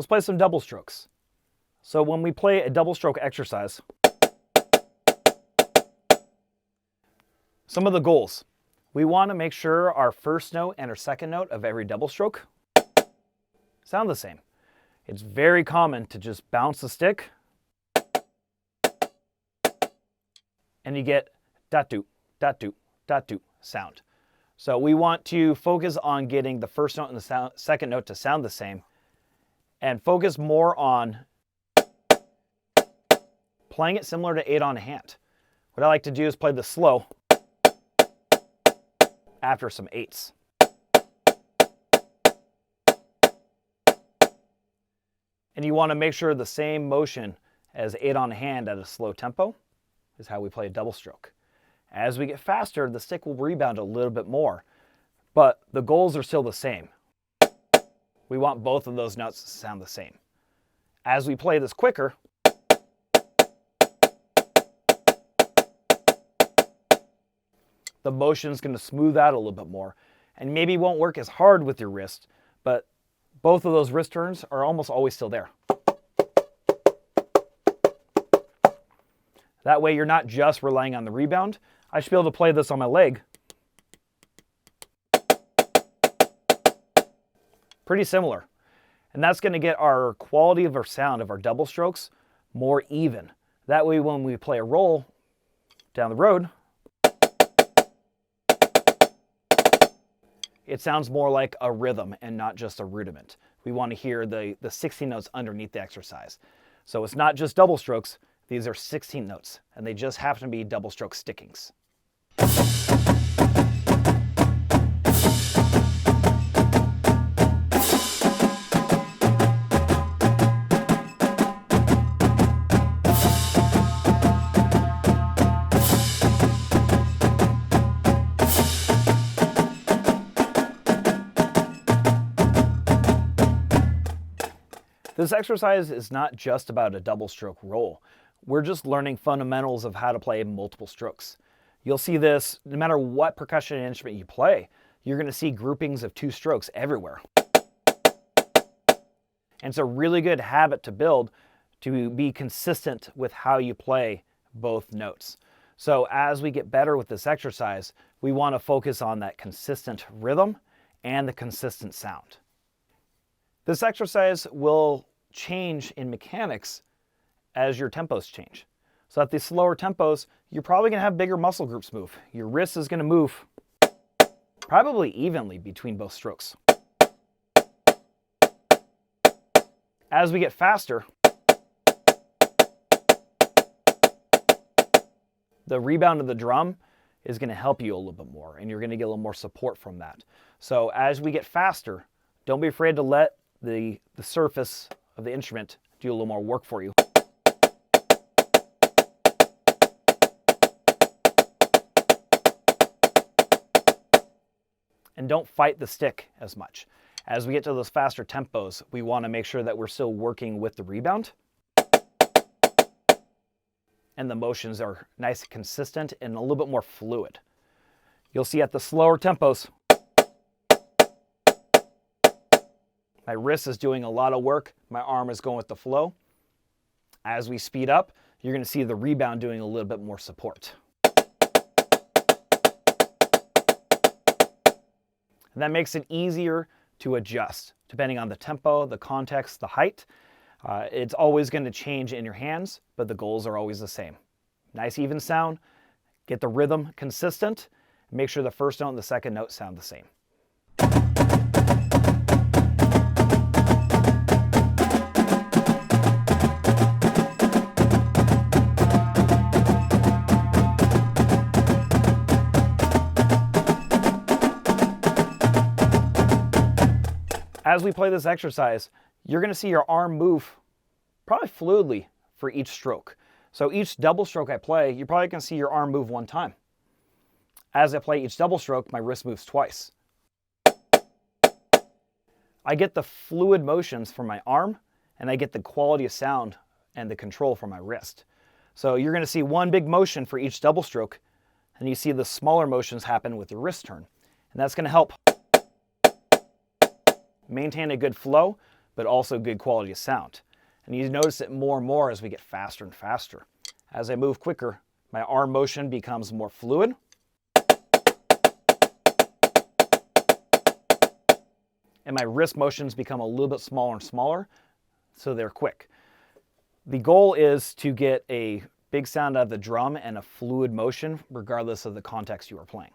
Let's play some double strokes. So when we play a double stroke exercise, some of the goals. We want to make sure our first note and our second note of every double stroke sound the same. It's very common to just bounce the stick and you get dat-doot, dat-doot, dat-doot sound. So we want to focus on getting the first note and the second note to sound the same and focus more on playing it similar to 8 on a hand. What I like to do is play the slow after some 8s. And you want to make sure the same motion as 8 on a hand at a slow tempo is how we play a double stroke. As we get faster, the stick will rebound a little bit more, but the goals are still the same. We want both of those notes to sound the same. As we play this quicker, the motion is going to smooth out a little bit more and maybe won't work as hard with your wrist, but both of those wrist turns are almost always still there. That way you're not just relying on the rebound. I should be able to play this on my leg. Pretty similar. And that's going to get our quality of our sound of our double strokes more even. That way when we play a roll down the road, it sounds more like a rhythm and not just a rudiment. We want to hear the 16 notes underneath the exercise. So it's not just double strokes, these are 16 notes, and they just happen to be double stroke stickings. This exercise is not just about a double stroke roll. We're just learning fundamentals of how to play multiple strokes. You'll see this no matter what percussion instrument you play, you're going to see groupings of 2 strokes everywhere. And it's a really good habit to build to be consistent with how you play both notes. So as we get better with this exercise, we want to focus on that consistent rhythm and the consistent sound. This exercise will change in mechanics as your tempos change. So at the slower tempos, you're probably going to have bigger muscle groups move. Your wrist is going to move probably evenly between both strokes. As we get faster, the rebound of the drum is going to help you a little bit more, and you're going to get a little more support from that. So as we get faster, don't be afraid to let the surface of the instrument do a little more work for you. And don't fight the stick as much. As we get to those faster tempos, we want to make sure that we're still working with the rebound. And the motions are nice and consistent and a little bit more fluid. You'll see at the slower tempos, my wrist is doing a lot of work. My arm is going with the flow. As we speed up, you're going to see the rebound doing a little bit more support. And that makes it easier to adjust depending on the tempo, the context, the height. It's always going to change in your hands, but the goals are always the same. Nice even sound, get the rhythm consistent, make sure the first note and the second note sound the same. As we play this exercise, you're going to see your arm move probably fluidly for each stroke. So each double stroke I play, you're probably going to see your arm move 1 time. As I play each double stroke, my wrist moves twice. I get the fluid motions from my arm, and I get the quality of sound and the control from my wrist. So you're going to see one big motion for each double stroke, and you see the smaller motions happen with the wrist turn. And that's going to help maintain a good flow, but also good quality of sound. And you notice it more and more as we get faster and faster. As I move quicker, my arm motion becomes more fluid. And my wrist motions become a little bit smaller and smaller, so they're quick. The goal is to get a big sound out of the drum and a fluid motion regardless of the context you are playing.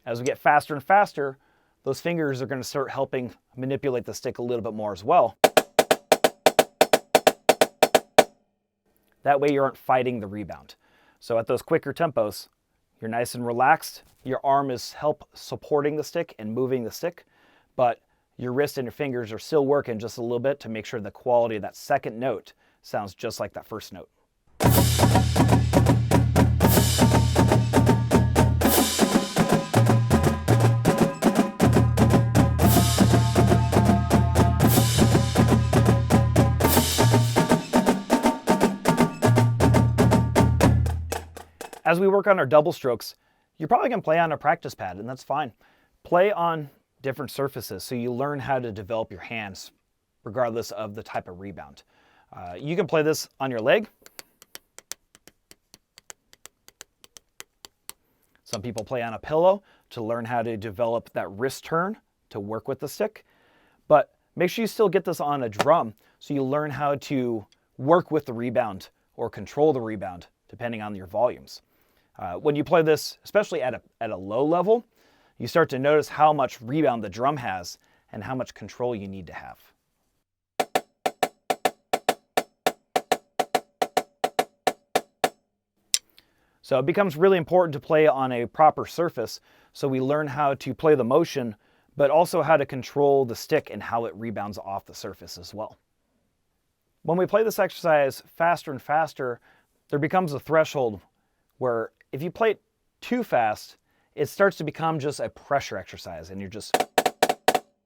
As we get faster and faster, those fingers are going to start helping manipulate the stick a little bit more as well. That way you aren't fighting the rebound. So at those quicker tempos, you're nice and relaxed. Your arm is supporting the stick and moving the stick, but your wrist and your fingers are still working just a little bit to make sure the quality of that second note sounds just like that first note. As we work on our double strokes, you're probably going to play on a practice pad, and that's fine. Play on different surfaces so you learn how to develop your hands regardless of the type of rebound. You can play this on your leg. Some people play on a pillow to learn how to develop that wrist turn to work with the stick. But make sure you still get this on a drum so you learn how to work with the rebound or control the rebound depending on your volumes. When you play this, especially at a low level, you start to notice how much rebound the drum has and how much control you need to have. So it becomes really important to play on a proper surface so we learn how to play the motion, but also how to control the stick and how it rebounds off the surface as well. When we play this exercise faster and faster, there becomes a threshold where if you play it too fast, it starts to become just a pressure exercise and you're just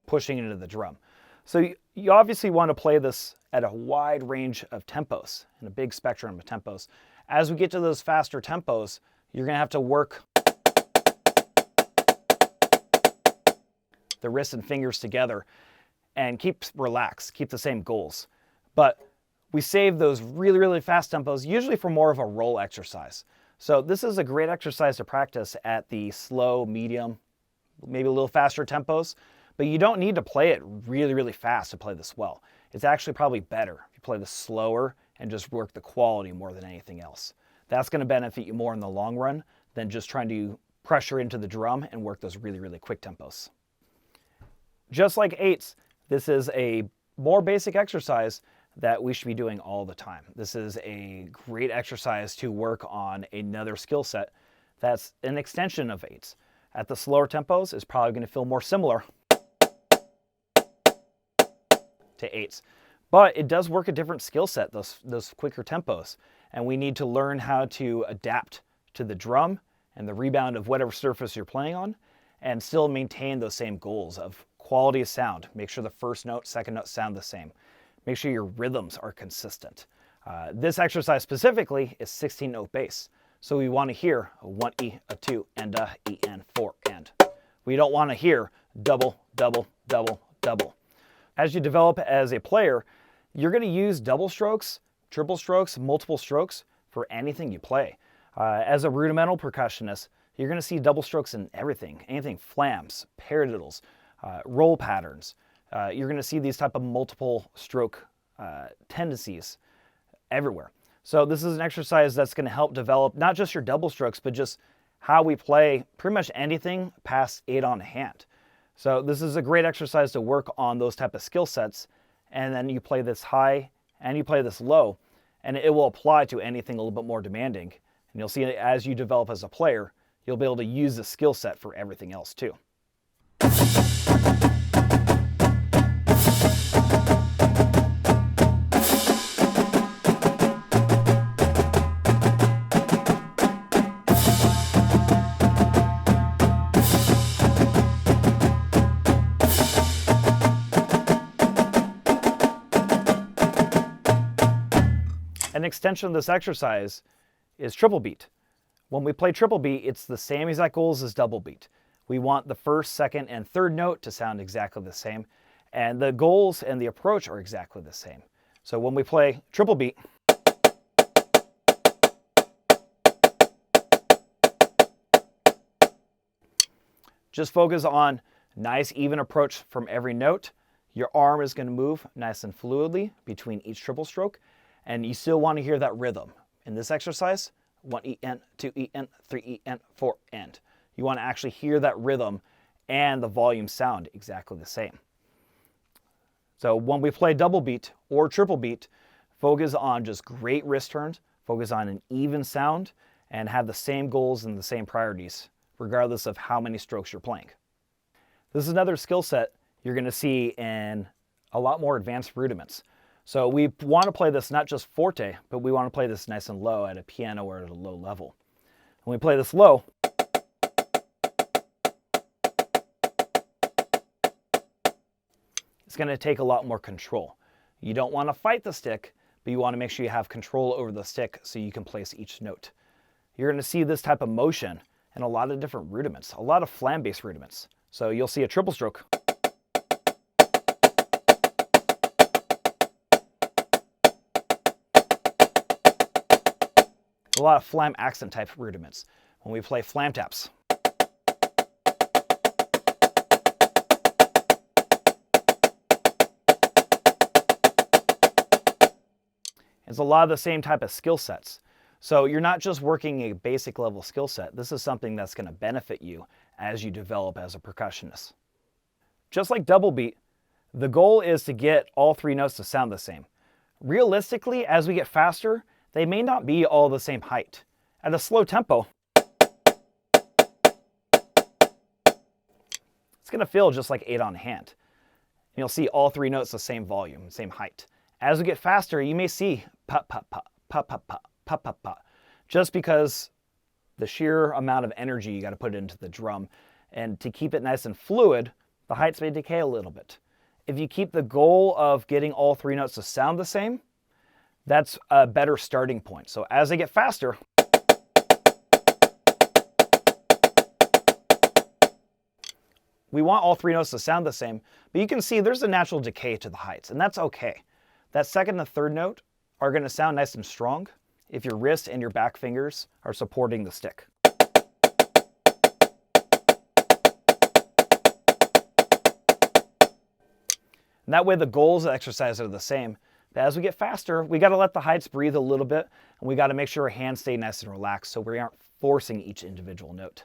pushing into the drum. So you obviously want to play this at a wide range of tempos and a big spectrum of tempos. As we get to those faster tempos, you're going to have to work the wrists and fingers together and keep relaxed, keep the same goals. But we save those really, really fast tempos usually for more of a roll exercise. So this is a great exercise to practice at the slow, medium, maybe a little faster tempos, but you don't need to play it really, really fast to play this well. It's actually probably better if you play this slower and just work the quality more than anything else. That's going to benefit you more in the long run than just trying to pressure into the drum and work those really, really quick tempos. Just like eights, this is a more basic exercise that we should be doing all the time. This is a great exercise to work on another skill set that's an extension of eights. At the slower tempos, it's probably going to feel more similar to eights. But it does work a different skill set, those quicker tempos. And we need to learn how to adapt to the drum and the rebound of whatever surface you're playing on and still maintain those same goals of quality of sound. Make sure the first note, second note sound the same. Make sure your rhythms are consistent. This exercise specifically is 16-note bass. So we want to hear a 1E, a 2, and a E, and 4, and. We don't want to hear double, double, double, double. As you develop as a player, you're going to use double strokes, triple strokes, multiple strokes for anything you play. As a rudimental percussionist, you're going to see double strokes in everything. Anything flams, paradiddles, roll patterns. You're going to see these type of multiple stroke tendencies everywhere. So this is an exercise that's going to help develop not just your double strokes, but just how we play pretty much anything past 8 on a hand. So this is a great exercise to work on those type of skill sets, and then you play this high and you play this low, and it will apply to anything a little bit more demanding. And you'll see as you develop as a player, you'll be able to use the skill set for everything else too. An extension of this exercise is triple beat. When we play triple beat, it's the same exact goals as double beat. We want the first, second, and third note to sound exactly the same, and the goals and the approach are exactly the same. So when we play triple beat, just focus on nice even approach from every note. Your arm is going to move nice and fluidly between each triple stroke, and you still want to hear that rhythm. In this exercise, 1 EN, 2 EN, 3 EN, 4 EN. You want to actually hear that rhythm and the volume sound exactly the same. So when we play double beat or triple beat, focus on just great wrist turns, focus on an even sound, and have the same goals and the same priorities, regardless of how many strokes you're playing. This is another skill set you're going to see in a lot more advanced rudiments. So we want to play this not just forte, but we want to play this nice and low at a piano or at a low level. When we play this low, it's going to take a lot more control. You don't want to fight the stick, but you want to make sure you have control over the stick so you can place each note. You're going to see this type of motion in a lot of different rudiments, a lot of flam-based rudiments. So you'll see a triple stroke. A lot of flam accent type rudiments when we play flam taps. It's a lot of the same type of skill sets. So you're not just working a basic level skill set. This is something that's going to benefit you as you develop as a percussionist. Just like double beat, the goal is to get all three notes to sound the same. Realistically, as we get faster, they may not be all the same height. At a slow tempo, it's going to feel just like 8 on hand. And you'll see all three notes the same volume, same height. As we get faster, you may see pop, pop, pop, pop, pop, pop, pop, pop, pop, just because the sheer amount of energy you got to put into the drum. And to keep it nice and fluid, the heights may decay a little bit. If you keep the goal of getting all three notes to sound the same, that's a better starting point. So as they get faster, we want all three notes to sound the same, but you can see there's a natural decay to the heights, and that's okay. That second and third note are going to sound nice and strong if your wrist and your back fingers are supporting the stick. And that way the goals of the exercise are the same. But as we get faster, we got to let the heights breathe a little bit, and we got to make sure our hands stay nice and relaxed so we aren't forcing each individual note.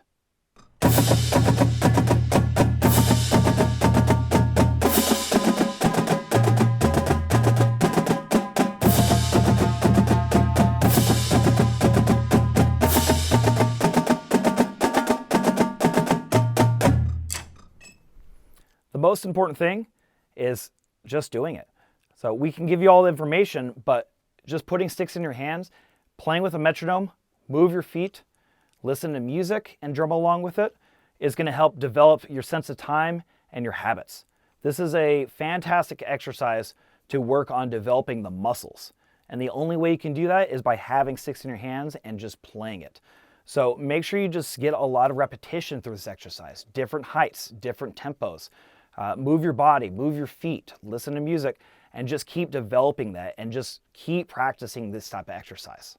The most important thing is just doing it. So we can give you all the information, but just putting sticks in your hands, playing with a metronome, move your feet, listen to music, and drum along with it is going to help develop your sense of time and your habits. This is a fantastic exercise to work on developing the muscles. And the only way you can do that is by having sticks in your hands and just playing it. So make sure you just get a lot of repetition through this exercise, different heights, different tempos. Move your body, move your feet, listen to music, and just keep developing that and just keep practicing this type of exercise.